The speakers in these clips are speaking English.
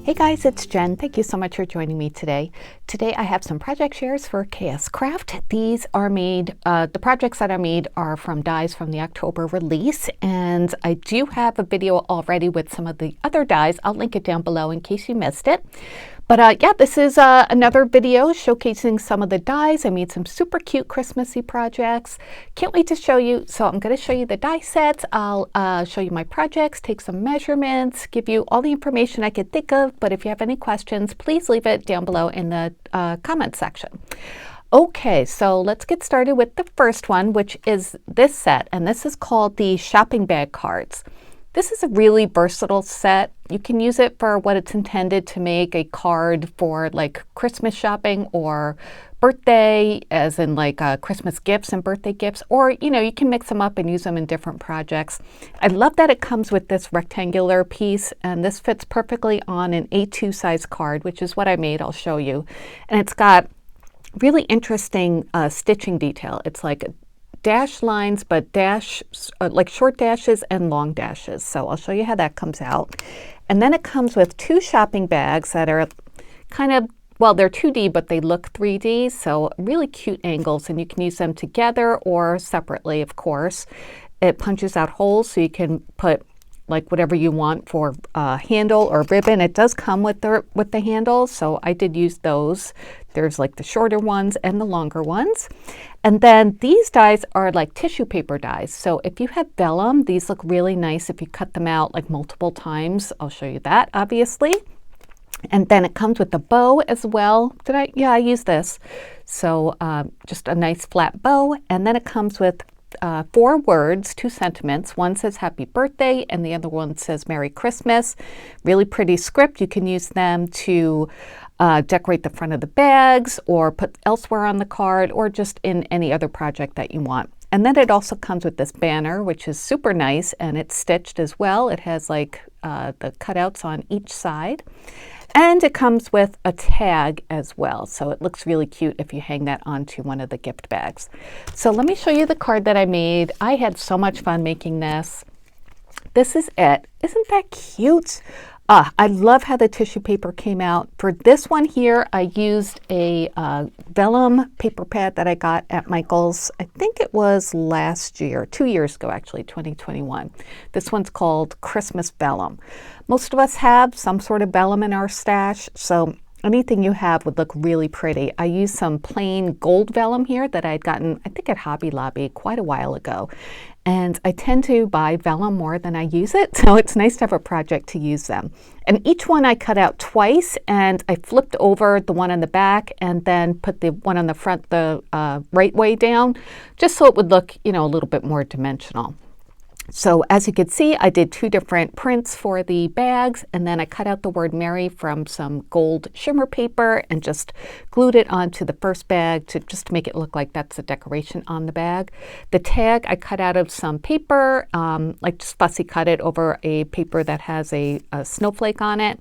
Hey guys, it's Jen. Thank you so much for joining me today. Today I have some project shares for KSCraft. These are made, the projects that I made are from dies from the October release, and I do have a video already with some of the other dies. I'll link it down below in case you missed it. But yeah, this is another video showcasing some of the dies. I made some super cute Christmassy projects. Can't wait to show you. So I'm going to show you the die sets. I'll show you my projects, take some measurements, give you all the information I could think of. But if you have any questions, please leave it down below in the comment section. Okay, so let's get started with the first one, which is this set. And this is called the shopping bag cards. This is a really versatile set. You can use it for what it's intended to make, a card for like Christmas shopping or birthday, as in like Christmas gifts and birthday gifts, or you can mix them up and use them in different projects. I love that it comes with this rectangular piece, and this fits perfectly on an A2 size card, which is what I made. I'll show you. And it's got really interesting stitching detail. It's like dash lines, but like short dashes and long dashes. So I'll show you how that comes out. And then it comes with two shopping bags that are kind of, well, they're 2D, but they look 3D. So really cute angles, and you can use them together or separately, of course. It punches out holes, so you can put like whatever you want for handle or ribbon. It does come with the handle, so I did use those. There's like the shorter ones and the longer ones. And then these dies are like tissue paper dies. So if you have vellum, these look really nice if you cut them out like multiple times. I'll show you that, obviously. And then it comes with a bow as well. Yeah, I used this. So just a nice flat bow. And then it comes with 4 words, 2 sentiments. One says happy birthday and the other one says Merry Christmas. Really pretty script. You can use them to decorate the front of the bags or put elsewhere on the card or just in any other project that you want. And then it also comes with this banner, which is super nice, and it's stitched as well. It has like the cutouts on each side. And it comes with a tag as well. So it looks really cute if you hang that onto one of the gift bags. So let me show you the card that I made. I had so much fun making this. This is it. Isn't that cute? I love how the tissue paper came out. For this one here, I used a vellum paper pad that I got at Michael's. I think it was last year, 2 years ago actually, 2021. This one's called Christmas Vellum. Most of us have some sort of vellum in our stash, so anything you have would look really pretty. I used some plain gold vellum here that I'd gotten, I think at Hobby Lobby quite a while ago. And I tend to buy vellum more than I use it, so it's nice to have a project to use them. And each one I cut out twice, and I flipped over the one on the back and then put the one on the front the right way down, just so it would look, a little bit more dimensional. So as you can see, I did 2 different prints for the bags, and then I cut out the word Merry from some gold shimmer paper and just glued it onto the first bag just to make it look like that's a decoration on the bag. The tag I cut out of some paper, like just fussy cut it over a paper that has a snowflake on it,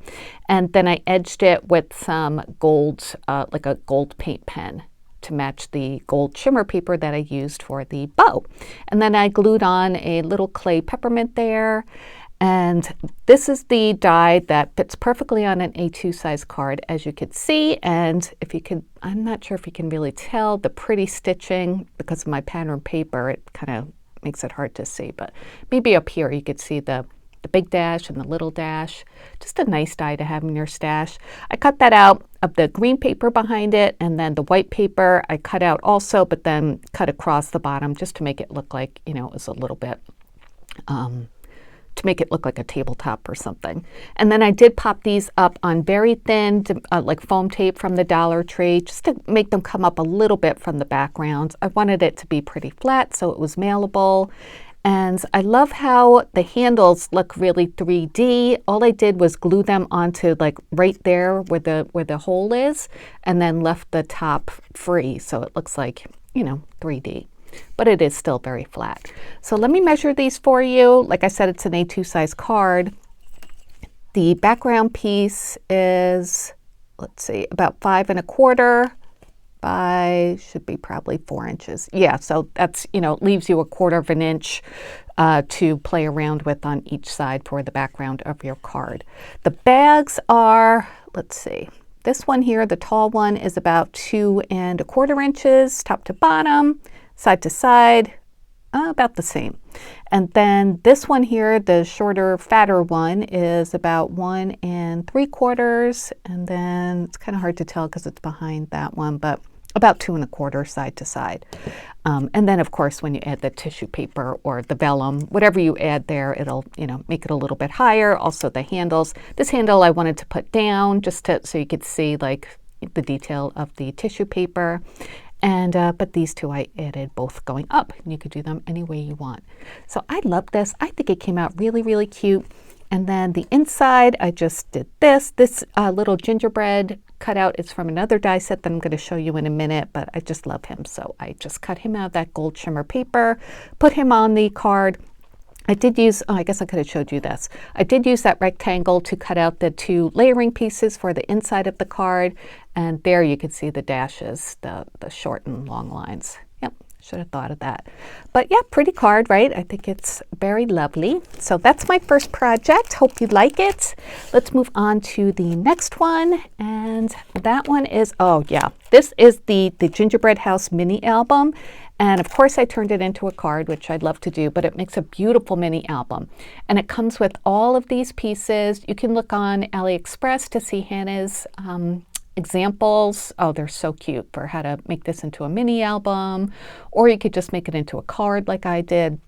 and then I edged it with some gold, like a gold paint pen, to match the gold shimmer paper that I used for the bow. And then I glued on a little clay peppermint there. And this is the die that fits perfectly on an A2 size card, as you could see. And if you could, I'm not sure if you can really tell the pretty stitching because of my pattern paper, it kind of makes it hard to see, but maybe up here you could see the big dash and the little dash. Just a nice die to have in your stash. I cut that out of the green paper behind it, and then the white paper I cut out also, but then cut across the bottom just to make it look like, it was a little bit, to make it look like a tabletop or something. And then I did pop these up on very thin, like foam tape from the Dollar Tree, just to make them come up a little bit from the background. I wanted it to be pretty flat so it was mailable. And I love how the handles look really 3D. All I did was glue them onto like right there where the hole is, and then left the top free so it looks like, 3D. But it is still very flat. So let me measure these for you. Like I said, it's an A2 size card. The background piece is, let's see, about 5 1/4 by, should be probably 4 inches. Yeah, so that's, leaves you a 1/4 of an inch to play around with on each side for the background of your card. The bags are, let's see, this one here, the tall one, is about 2 1/4 inches, top to bottom, side to side, about the same. And then this one here, the shorter, fatter one, is about 1 3/4, and then it's kind of hard to tell because it's behind that one, but about 2 1/4 side to side. And then of course when you add the tissue paper or the vellum, whatever you add there, it'll make it a little bit higher. Also the handles. This handle I wanted to put down just so you could see like the detail of the tissue paper. And but these two I added both going up, and you could do them any way you want. So I love this. I think it came out really, really cute. And then the inside, I just did this. This little gingerbread cutout is from another die set that I'm going to show you in a minute, but I just love him. So I just cut him out of that gold shimmer paper, put him on the card. I did use, I guess I could have showed you this. I did use that rectangle to cut out the 2 layering pieces for the inside of the card. And there you can see the dashes, the short and long lines. Yep, should have thought of that. But yeah, pretty card, right? I think it's very lovely. So that's my first project. Hope you like it. Let's move on to the next one. And that one is, oh yeah, this is the Gingerbread House mini album. And of course I turned it into a card, which I'd love to do, but it makes a beautiful mini album. And it comes with all of these pieces. You can look on AliExpress to see Hannah's examples. Oh, they're so cute for how to make this into a mini album, or you could just make it into a card like I did.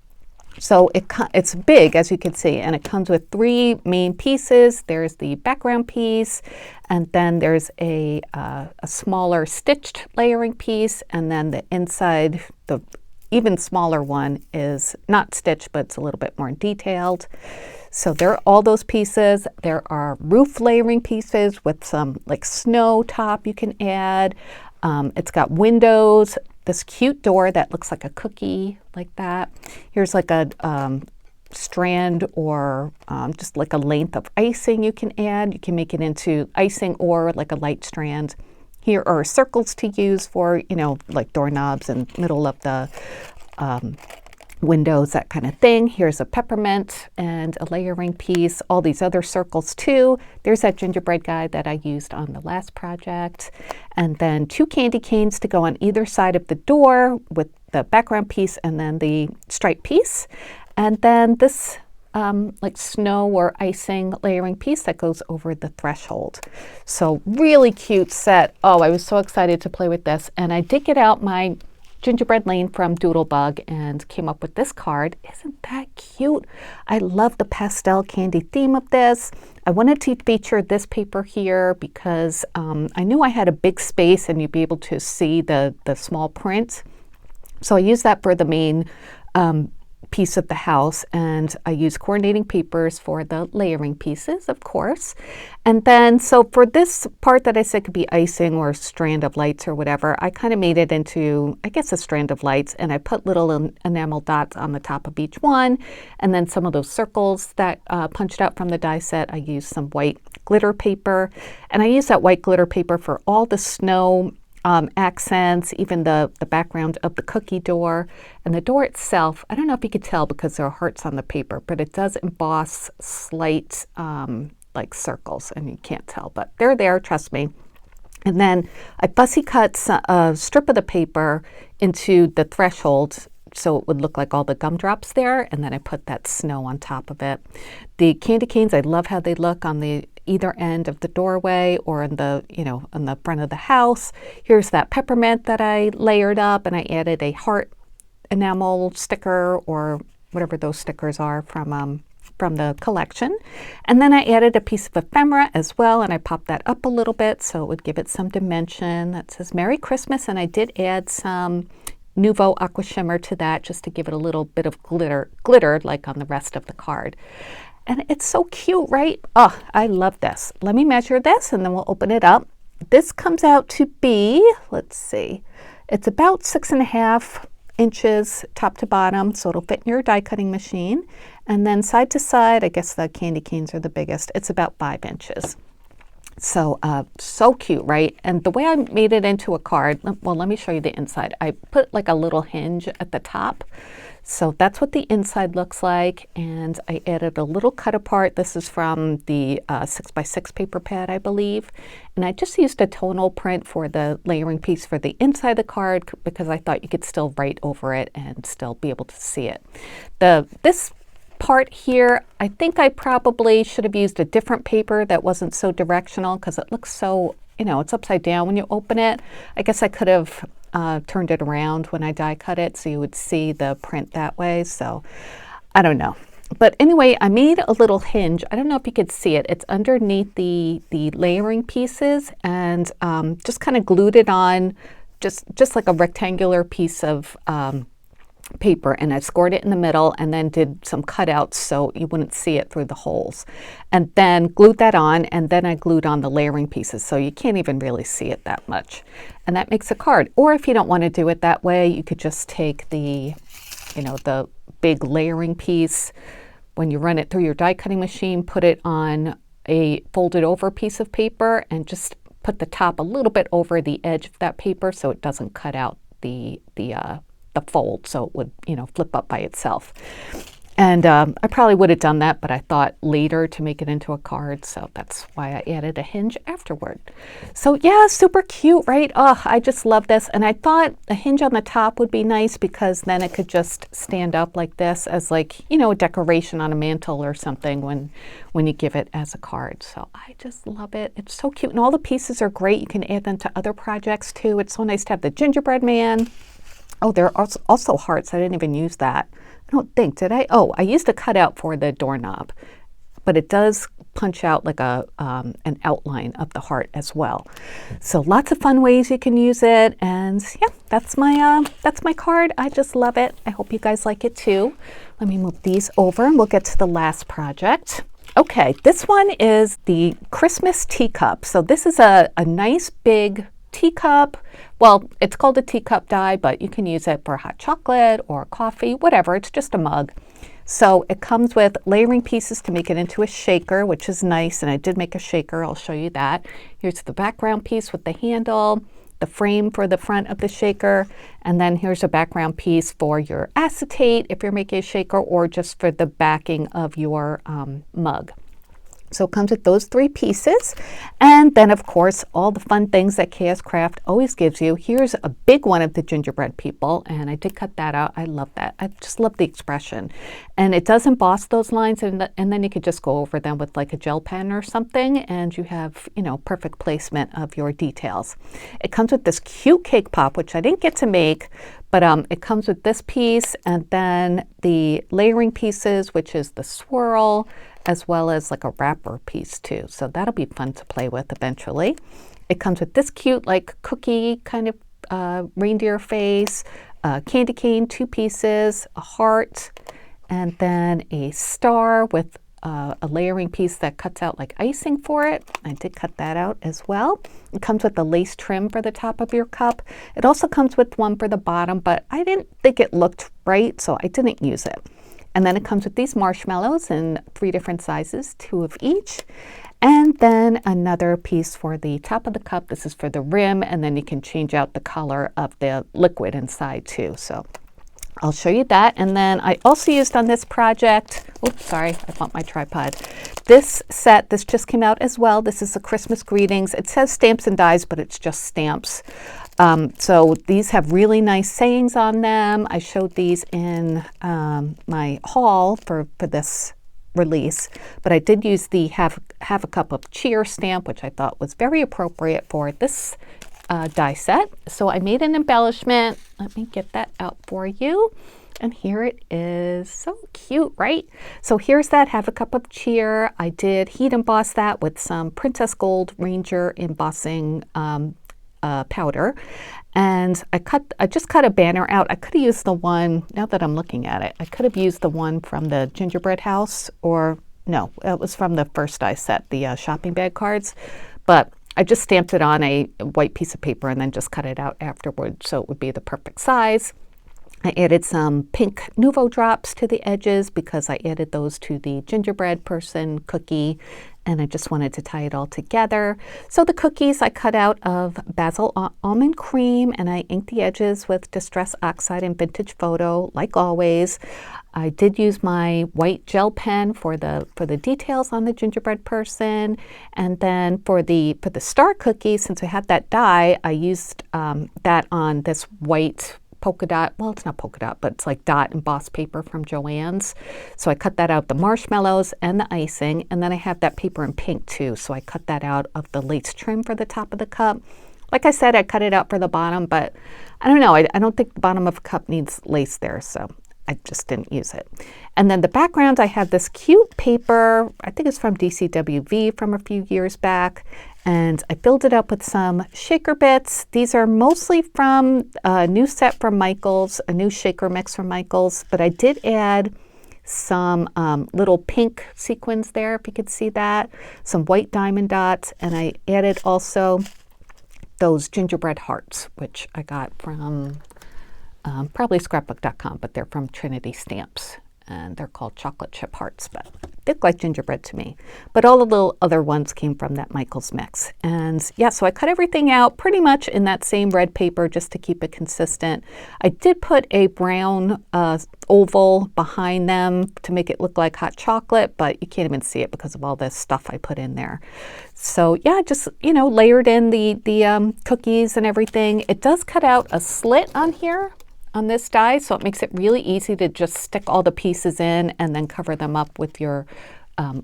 So it's big, as you can see, and it comes with 3 main pieces. There's the background piece, and then there's a smaller stitched layering piece, and then the inside, the even smaller one, is not stitched, but it's a little bit more detailed. So there are all those pieces. There are roof layering pieces with some like snow top you can add. It's got windows, this cute door that looks like a cookie, like that. Here's like a strand or just like a length of icing you can add. You can make it into icing or like a light strand. Here are circles to use for, like doorknobs and middle of the windows, that kind of thing. Here's a peppermint and a layering piece, all these other circles too. There's that gingerbread guide that I used on the last project. And then 2 candy canes to go on either side of the door with the background piece and then the stripe piece. And then this like snow or icing layering piece that goes over the threshold. So really cute set. Oh, I was so excited to play with this. And I did get out my Gingerbread Lane from Doodlebug and came up with this card. Isn't that cute? I love the pastel candy theme of this. I wanted to feature this paper here because I knew I had a big space and you'd be able to see the small print. So I used that for the main piece of the house, and I use coordinating papers for the layering pieces, of course. And then, so for this part that I said could be icing or a strand of lights or whatever, I kind of made it into, I guess, a strand of lights, and I put little enamel dots on the top of each one. And then some of those circles that punched out from the die set, I used some white glitter paper, and I used that white glitter paper for all the snow accents, even the background of the cookie door. And the door itself, I don't know if you could tell because there are hearts on the paper, but it does emboss slight like circles, and you can't tell, but they're there, trust me. And then I fussy cut a strip of the paper into the threshold so it would look like all the gumdrops there, and then I put that snow on top of it. The candy canes, I love how they look on the either end of the doorway or in the, on the front of the house. Here's that peppermint that I layered up, and I added a heart enamel sticker or whatever those stickers are from the collection. And then I added a piece of ephemera as well, and I popped that up a little bit so it would give it some dimension. That says Merry Christmas, and I did add some Nouveau Aqua Shimmer to that just to give it a little bit of glitter like on the rest of the card. And it's so cute, right? Oh, I love this. Let me measure this and then we'll open it up. This comes out to be, let's see, it's about 6.5 inches top to bottom, so it'll fit in your die cutting machine. And then side to side, I guess the candy canes are the biggest, it's about 5 inches. So, so cute, right? And the way I made it into a card, well, let me show you the inside. I put like a little hinge at the top. So that's what the inside looks like. And I added a little cut apart. This is from the 6x6 paper pad, I believe. And I just used a tonal print for the layering piece for the inside of the card because I thought you could still write over it and still be able to see it. This part here, I think I probably should have used a different paper that wasn't so directional because it looks so, you know, it's upside down when you open it. I guess I could have turned it around when I die cut it so you would see the print that way. So I don't know. But anyway, I made a little hinge. I don't know if you could see it. It's underneath the layering pieces, and just kind of glued it on, just like a rectangular piece of paper, and I scored it in the middle and then did some cutouts so you wouldn't see it through the holes, and then glued that on, and then I glued on the layering pieces so you can't even really see it that much, and that makes a card. Or if you don't want to do it that way, you could just take the, you know, the big layering piece, when you run it through your die cutting machine, put it on a folded over piece of paper and just put the top a little bit over the edge of that paper so it doesn't cut out the fold, so it would, you know, flip up by itself. And I probably would have done that, but I thought later to make it into a card, so that's why I added a hinge afterward. So yeah, super cute, right? Oh, I just love this. And I thought a hinge on the top would be nice because then it could just stand up like this as, like, you know, a decoration on a mantle or something when you give it as a card. So I just love it. It's so cute, and all the pieces are great. You can add them to other projects too. It's so nice to have the gingerbread man. Oh, there are also hearts. I didn't even use that. I don't think, did I? Oh, I used a cutout for the doorknob, but it does punch out like an outline of the heart as well. So lots of fun ways you can use it, and yeah, that's my card. I just love it. I hope you guys like it too. Let me move these over, and we'll get to the last project. Okay, this one is the Christmas teacup. So this is a nice big teacup. Well, it's called a teacup die, but you can use it for hot chocolate or coffee, whatever. It's just a mug. So it comes with layering pieces to make it into a shaker, which is nice. And I did make a shaker. I'll show you that. Here's the background piece with the handle, the frame for the front of the shaker, and then here's a background piece for your acetate if you're making a shaker, or just for the backing of your mug. So it comes with those three pieces. And then, of course, all the fun things that KSCraft always gives you. Here's a big one of the gingerbread people, and I did cut that out. I love that. I just love the expression. And it does emboss those lines, and then you could just go over them with like a gel pen or something, and you have, you know, perfect placement of your details. It comes with this cute cake pop, which I didn't get to make, but it comes with this piece, and then the layering pieces, which is the swirl, as well as like a wrapper piece too. So that'll be fun to play with eventually. It comes with this cute like cookie kind of reindeer face, candy cane, 2 pieces, a heart, and then a star with a layering piece that cuts out like icing for it. I did cut that out as well. It comes with the lace trim for the top of your cup. It also comes with one for the bottom, but I didn't think it looked right, so I didn't use it. And then it comes with these marshmallows in 3 different sizes, 2 of each. And then another piece for the top of the cup. This is for the rim, and then you can change out the color of the liquid inside too. So I'll show you that. And then I also used on this project, oops, sorry, I bumped my tripod. This set, this just came out as well. This is the Christmas greetings. It says stamps and dies, but it's just stamps. So these have really nice sayings on them. I showed these in my haul for this release, but I did use the have a cup of cheer stamp, which I thought was very appropriate for this die set. So I made an embellishment. Let me get that out for you. And here it is. So cute, right? So here's that have a cup of cheer. I did heat emboss that with some Princess Gold Ranger embossing powder, and I just cut a banner out. I could have used the one, now that I'm looking at it, I could have used the one from the gingerbread house, or no, it was from the first die set, the shopping bag cards, but I just stamped it on a white piece of paper and then just cut it out afterwards so it would be the perfect size. I added some pink Nuvo drops to the edges because I added those to the gingerbread person cookie, and I just wanted to tie it all together. So the cookies I cut out of basil almond cream, and I inked the edges with Distress Oxide and Vintage Photo, like always. I did use my white gel pen for the details on the gingerbread person, and then for the star cookie, since I had that die, I used that on this white polka dot, well, it's not polka dot, but it's like dot embossed paper from Joann's. So I cut that out, the marshmallows and the icing, and then I have that paper in pink too, so I cut that out of the lace trim for the top of the cup. Like I said, I cut it out for the bottom, but I don't know, I don't think the bottom of a cup needs lace there, so I just didn't use it. And then the background, I have this cute paper, I think it's from DCWV from a few years back, and I filled it up with some shaker bits. These are mostly from a new set from Michaels, a new shaker mix from Michaels, but I did add some little pink sequins there, if you could see that, some white diamond dots, and I added also those gingerbread hearts, which I got from probably scrapbook.com, but they're from Trinity Stamps, and they're called chocolate chip hearts, but they look like gingerbread to me. But all the little other ones came from that Michaels mix. And yeah, so I cut everything out pretty much in that same red paper just to keep it consistent. I did put a brown oval behind them to make it look like hot chocolate, but you can't even see it because of all this stuff I put in there. So yeah, just, you know, layered in the cookies and everything. It does cut out a slit on here, on this die, so it makes it really easy to just stick all the pieces in and then cover them up with your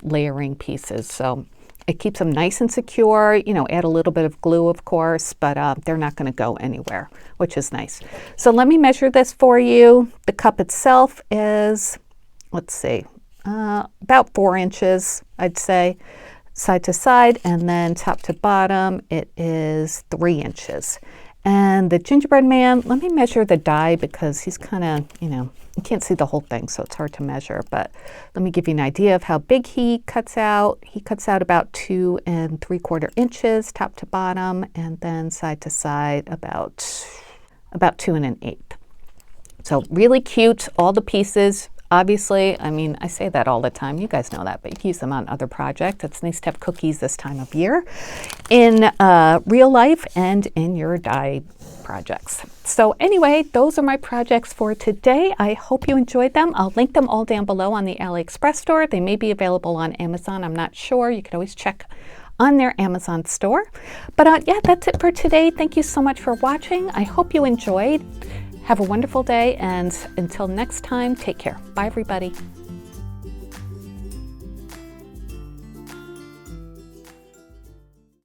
layering pieces. So it keeps them nice and secure, you know, add a little bit of glue, of course, but they're not going to go anywhere, which is nice. So let me measure this for you. The cup itself is, let's see, about 4 inches, I'd say, side to side, and then top to bottom, it is 3 inches. And the gingerbread man, let me measure the die because he's kind of, you know, you can't see the whole thing, so it's hard to measure. But let me give you an idea of how big he cuts out. He cuts out about 2 3/4 inches, top to bottom, and then side to side about 2 1/8. So really cute, all the pieces. Obviously, I mean, I say that all the time. You guys know that, but you can use them on other projects. It's nice to have cookies this time of year in real life and in your die projects. So anyway, those are my projects for today. I hope you enjoyed them. I'll link them all down below on the AliExpress store. They may be available on Amazon. I'm not sure. You can always check on their Amazon store. But yeah, that's it for today. Thank you so much for watching. I hope you enjoyed. Have a wonderful day, and until next time, take care. Bye, everybody.